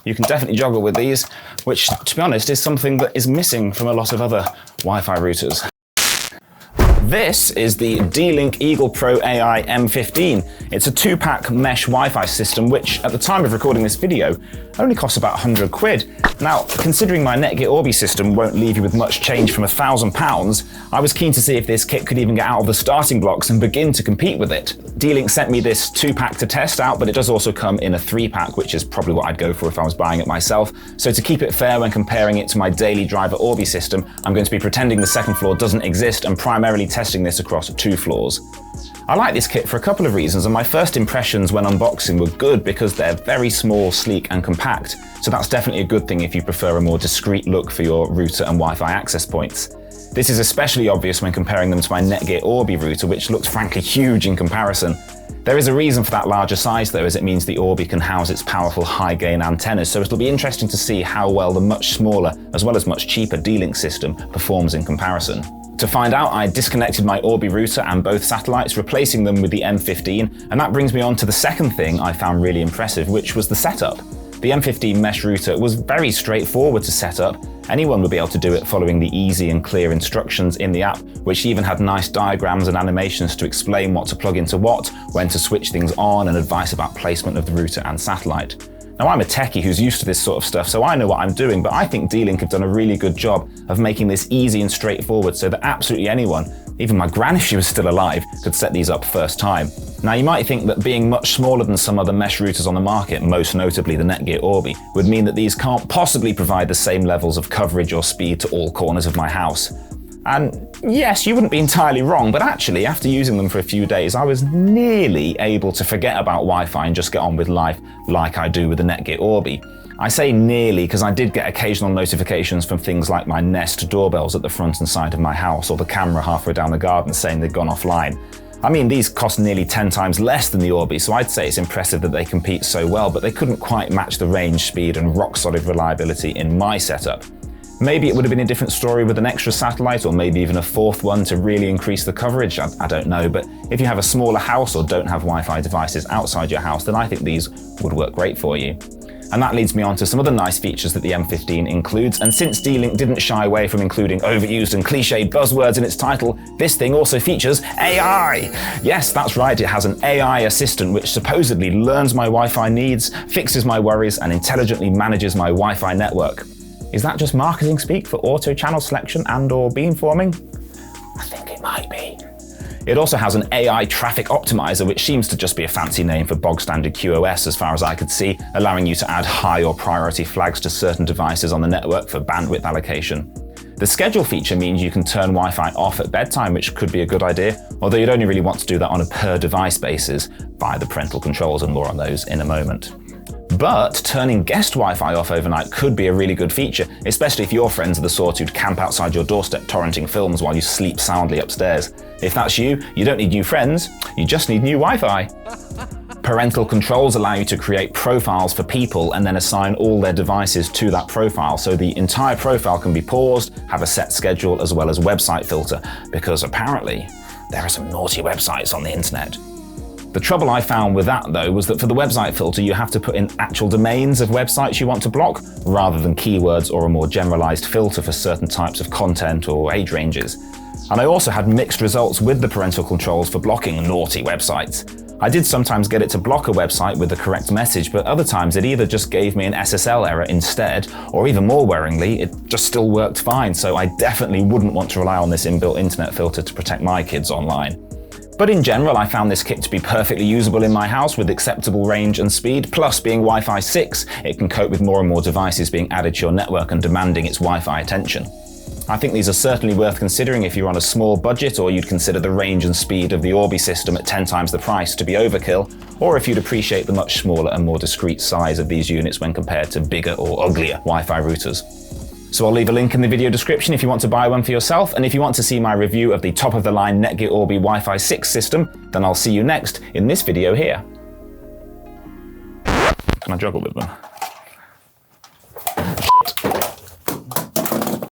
you can definitely juggle with these, which, to be honest, is something that is missing from a lot of other Wi-Fi routers. This is the D-Link Eagle Pro AI M15. It's a 2-pack mesh Wi-Fi system, which at the time of recording this video only costs about 100 quid. Now, considering my Netgear Orbi system won't leave you with much change from £1,000, I was keen to see if this kit could even get out of the starting blocks and begin to compete with it. D-Link sent me this 2-pack to test out, but it does also come in a 3-pack, which is probably what I'd go for if I was buying it myself. So to keep it fair when comparing it to my daily driver Orbi system, I'm going to be pretending the second floor doesn't exist and primarily testing this across 2 floors. I like this kit for a couple of reasons, and my first impressions when unboxing were good because they're very small, sleek and compact, so that's definitely a good thing if you prefer a more discreet look for your router and Wi-Fi access points. This is especially obvious when comparing them to my Netgear Orbi router, which looks frankly huge in comparison. There is a reason for that larger size though, as it means the Orbi can house its powerful high-gain antennas, so it'll be interesting to see how well the much smaller, as well as much cheaper D-Link system performs in comparison. To find out, I disconnected my Orbi router and both satellites, replacing them with the M15, and that brings me on to the second thing I found really impressive, which was the setup. The M15 mesh router was very straightforward to set up. Anyone would be able to do it following the easy and clear instructions in the app, which even had nice diagrams and animations to explain what to plug into what, when to switch things on, and advice about placement of the router and satellite. Now, I'm a techie who's used to this sort of stuff, so I know what I'm doing, but I think D-Link have done a really good job of making this easy and straightforward so that absolutely anyone, even my gran if she was still alive, could set these up first time. Now, you might think that being much smaller than some other mesh routers on the market, most notably the Netgear Orbi, would mean that these can't possibly provide the same levels of coverage or speed to all corners of my house. And yes, you wouldn't be entirely wrong, but actually, after using them for a few days, I was nearly able to forget about Wi-Fi and just get on with life like I do with the Netgear Orbi. I say nearly because I did get occasional notifications from things like my Nest doorbells at the front and side of my house, or the camera halfway down the garden saying they'd gone offline. I mean, these cost nearly 10 times less than the Orbi, so I'd say it's impressive that they compete so well, but they couldn't quite match the range, speed, and rock-solid reliability in my setup. Maybe it would have been a different story with an extra satellite, or maybe even a 4th one to really increase the coverage, I don't know, but if you have a smaller house or don't have Wi-Fi devices outside your house, then I think these would work great for you. And that leads me on to some other nice features that the M15 includes, and since D-Link didn't shy away from including overused and cliched buzzwords in its title, this thing also features AI! Yes, that's right, it has an AI assistant which supposedly learns my Wi-Fi needs, fixes my worries, and intelligently manages my Wi-Fi network. Is that just marketing speak for auto channel selection and/or beamforming? I think it might be. It also has an AI traffic optimizer, which seems to just be a fancy name for bog standard QoS as far as I could see, allowing you to add high or priority flags to certain devices on the network for bandwidth allocation. The schedule feature means you can turn Wi-Fi off at bedtime, which could be a good idea, although you'd only really want to do that on a per device basis via the parental controls, and more on those in a moment. But turning guest Wi-Fi off overnight could be a really good feature, especially if your friends are the sort who'd camp outside your doorstep torrenting films while you sleep soundly upstairs. If that's you, you don't need new friends, you just need new Wi-Fi. Parental controls allow you to create profiles for people and then assign all their devices to that profile, so the entire profile can be paused, have a set schedule, as well as website filter, because apparently there are some naughty websites on the internet. The trouble I found with that, though, was that for the website filter, you have to put in actual domains of websites you want to block, rather than keywords or a more generalized filter for certain types of content or age ranges. And I also had mixed results with the parental controls for blocking naughty websites. I did sometimes get it to block a website with the correct message, but other times it either just gave me an SSL error instead, or even more worryingly, it just still worked fine, so I definitely wouldn't want to rely on this inbuilt internet filter to protect my kids online. But in general, I found this kit to be perfectly usable in my house with acceptable range and speed, plus being Wi-Fi 6, it can cope with more and more devices being added to your network and demanding its Wi-Fi attention. I think these are certainly worth considering if you're on a small budget, or you'd consider the range and speed of the Orbi system at 10 times the price to be overkill, or if you'd appreciate the much smaller and more discreet size of these units when compared to bigger or uglier Wi-Fi routers. So I'll leave a link in the video description if you want to buy one for yourself, and if you want to see my review of the top-of-the-line Netgear Orbi Wi-Fi 6 system, then I'll see you next in this video here. Can I juggle with them?